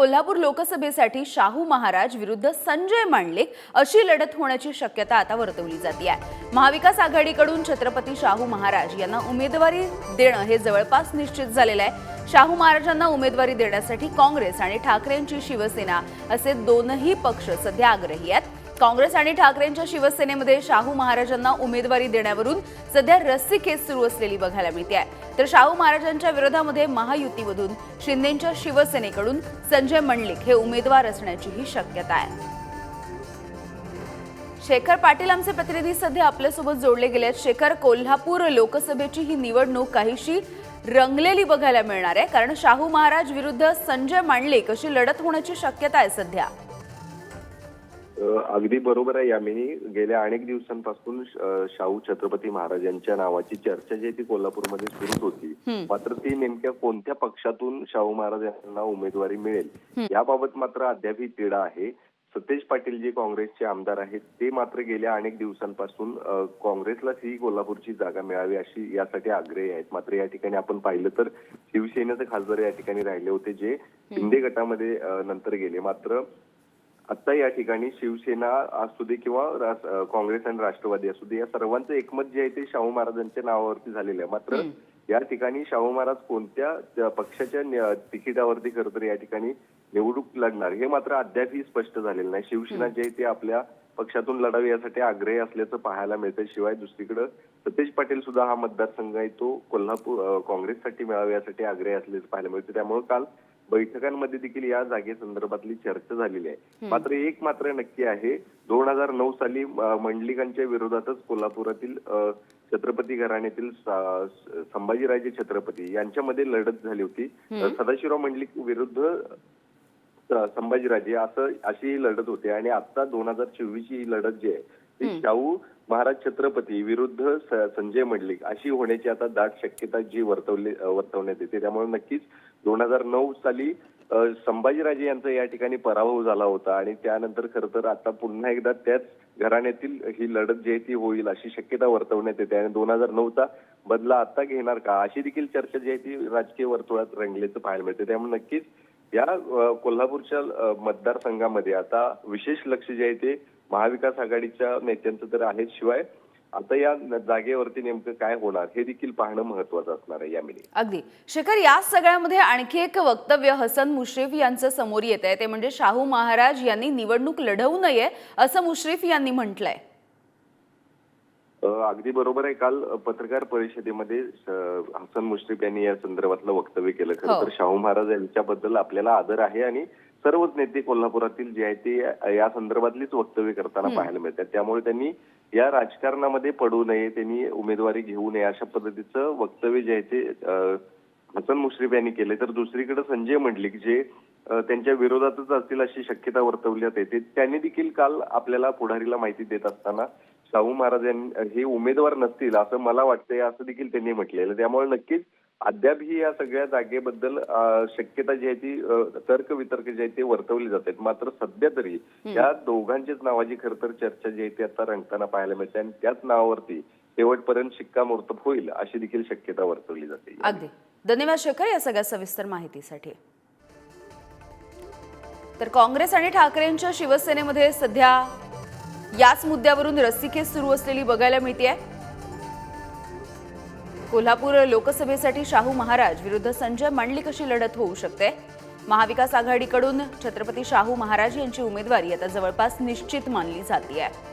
कोल्हापूर लोकसभेसाठी शाहू महाराज विरुद्ध संजय मांडलिक अशी लढत होण्याची शक्यता आता वर्तवली जाते आहे। महाविकास आघाडीकडून छत्रपती शाहू महाराज यांना उमेदवारी देणं हे जवळपास निश्चित झालेलं आहे। शाहू महाराजांना उमेदवारी देण्यासाठी काँग्रेस आणि ठाकरेंची शिवसेना असे दोनही पक्ष सध्या आग्रही आहेत। काँग्रेस आणि ठाकरेंच्या शिवसेनेमध्ये शाहू महाराजांना उमेदवारी देण्यावरून सध्या रस्सीखेच सुरू असलेली बघायला मिळते आहे। तर शाहू महाराजांच्या विरोधामध्ये महायुतीमधून शिंदेंच्या शिवसेनेकडून संजय मंडलिक हे उमेदवार असण्याचीही शक्यता आहे। शेखर पाटील आमचे प्रतिनिधी सध्या आपल्यासोबत जोडले गेले आहेत। शेखर, कोल्हापूर लोकसभेची ही निवडणूक काहीशी रंगलेली बघायला मिळणार आहे, कारण शाहू महाराज विरुद्ध संजय मंडलिक अशी लढत होण्याची शक्यता आहे सध्या। अगदी बरोबर आहे यामिनी। गेल्या अनेक दिवसांपासून शाहू छत्रपती महाराजांच्या नावाची चर्चा जी ती कोल्हापूरमध्ये सुरूच होती, मात्र ती नेमक्या कोणत्या पक्षातून शाहू महाराज यांना उमेदवारी मिळेल याबाबत मात्र अद्याप तिढा आहे। सतेज पाटील जे काँग्रेसचे आमदार आहेत ते मात्र गेल्या अनेक दिवसांपासून काँग्रेसलाच ही कोल्हापूरची जागा मिळावी अशी यासाठी आग्रही आहेत। मात्र या ठिकाणी आपण पाहिलं तर शिवसेनेचे खासदार या ठिकाणी राहिले होते, जे शिंदे गटामध्ये नंतर गेले। मात्र आता या ठिकाणी शिवसेना असू दे किंवा काँग्रेस आणि राष्ट्रवादी असू दे, या सर्वांचं एकमत जे आहे ते शाहू महाराजांच्या नावावरती झालेलं आहे। मात्र या ठिकाणी शाहू महाराज कोणत्या पक्षाच्या तिकिटावरती खरं तर या ठिकाणी निवडणूक लढणार हे मात्र अद्यापही स्पष्ट झालेलं नाही। शिवसेना जे आहे ते आपल्या पक्षातून लढावी यासाठी आग्रही असल्याचं पाहायला मिळतं। शिवाय दुसरीकडे सतेज पाटील सुद्धा हा मतदारसंघ आहे तो कोल्हापूर काँग्रेससाठी मिळावा यासाठी आग्रही असल्याचं पाहायला मिळतं। त्यामुळे काल बैठकांमध्ये देखील या जागेसंदर्भातली चर्चा झालेली आहे। मात्र एक मात्र नक्की आहे, 2009 साली मंडलिकांच्या विरोधातच कोल्हापुरातील छत्रपती घराण्यातील संभाजीराजे छत्रपती यांच्यामध्ये लढत झाली होती। सदाशिवराव मंडलिक विरुद्ध संभाजीराजे अशी ही लढत होती आणि आता 2024 ची ही लढत जी आहे ती शाहू महाराज छत्रपती विरुद्ध संजय मंडलिक अशी होण्याची आता दाट शक्यता जी वर्तवण्यात येते। त्यामुळे नक्कीच 2009 साली संभाजीराजे यांचा या ठिकाणी पराभव झाला होता आणि त्यानंतर खरं तर आता पुन्हा एकदा त्याच घराण्यातील ही लढत जी आहे ती होईल अशी शक्यता वर्तवण्यात येते आणि 2009चा बदला आता घेणार का अशी देखील चर्चा जी आहे ती राजकीय वर्तुळात रंगल्याचं पाहायला मिळते। त्यामुळे नक्कीच या कोल्हापूरच्या मतदारसंघामध्ये आता विशेष लक्ष जे आहे ते महाविकास आघाडीच्या नेत्यांचं तर आहे, शिवाय आता या जागेवरती नेमकं काय होणार हे देखील पाहणं महत्वाचं असणार आहे यामिनी। अगदी शेखर, या सगळ्यामध्ये आणखी एक वक्तव्य हसन मुश्रीफ यांचं समोर येत आहे, ते म्हणजे शाहू महाराज यांनी निवडणूक लढवू नये असं मुश्रीफ यांनी म्हटलंय। अगदी बरोबर आहे। काल पत्रकार परिषदेमध्ये हसन मुश्रीफ यांनी या संदर्भातलं वक्तव्य केलं। खरं तर शाहू महाराज यांच्याबद्दल आपल्याला आदर आहे आणि सर्वच नेते कोल्हापुरातील जे आहे ते या संदर्भातलीच वक्तव्य करताना पाहायला मिळतात। त्यामुळे त्यांनी या राजकारणामध्ये पडू नये, त्यांनी उमेदवारी घेऊ नये अशा पद्धतीचं वक्तव्य जे आहे ते हसन मुश्रीफ यांनी केले। तर दुसरीकडे संजय मंडलिक जे त्यांच्या विरोधातच असतील अशी शक्यता वर्तवण्यात येते, त्यांनी देखील काल आपल्याला पुढारीला माहिती देत असताना शाहू महाराज हे उमेदवार नसतील असं मला वाटतंय असं देखील त्यांनी म्हटलेलं। त्यामुळे नक्कीच अद्याप ही या सगळ्या जागेबद्दल शक्यता जी आहे ती तर्क वितर्क जे आहे ते वर्तवली जातात। मात्र सध्या तरी या दोघांच्याच नावाची खरं तर चर्चा जी आहे ती आता रंगताना पाहायला मिळते आणि त्याच नावावरती शेवटपर्यंत शिक्कामोर्तब होईल अशी देखील शक्यता वर्तवली जाते। अगदी धन्यवाद शेखर या सगळ्या सविस्तर माहितीसाठी। तर काँग्रेस आणि ठाकरेंच्या शिवसेनेमध्ये सध्या याच मुद्द्यावरून रस्सीखेच सुरू असलेली बघायला मिळते। कोल्हापूर लोकसभेसाठी शाहू महाराज विरुद्ध संजय मंडलिक अशी लढत होऊ शकते। महाविकास आघाडीकडून छत्रपती शाहू महाराज यांची उमेदवारी आता जवळपास निश्चित मानली जाते आहे।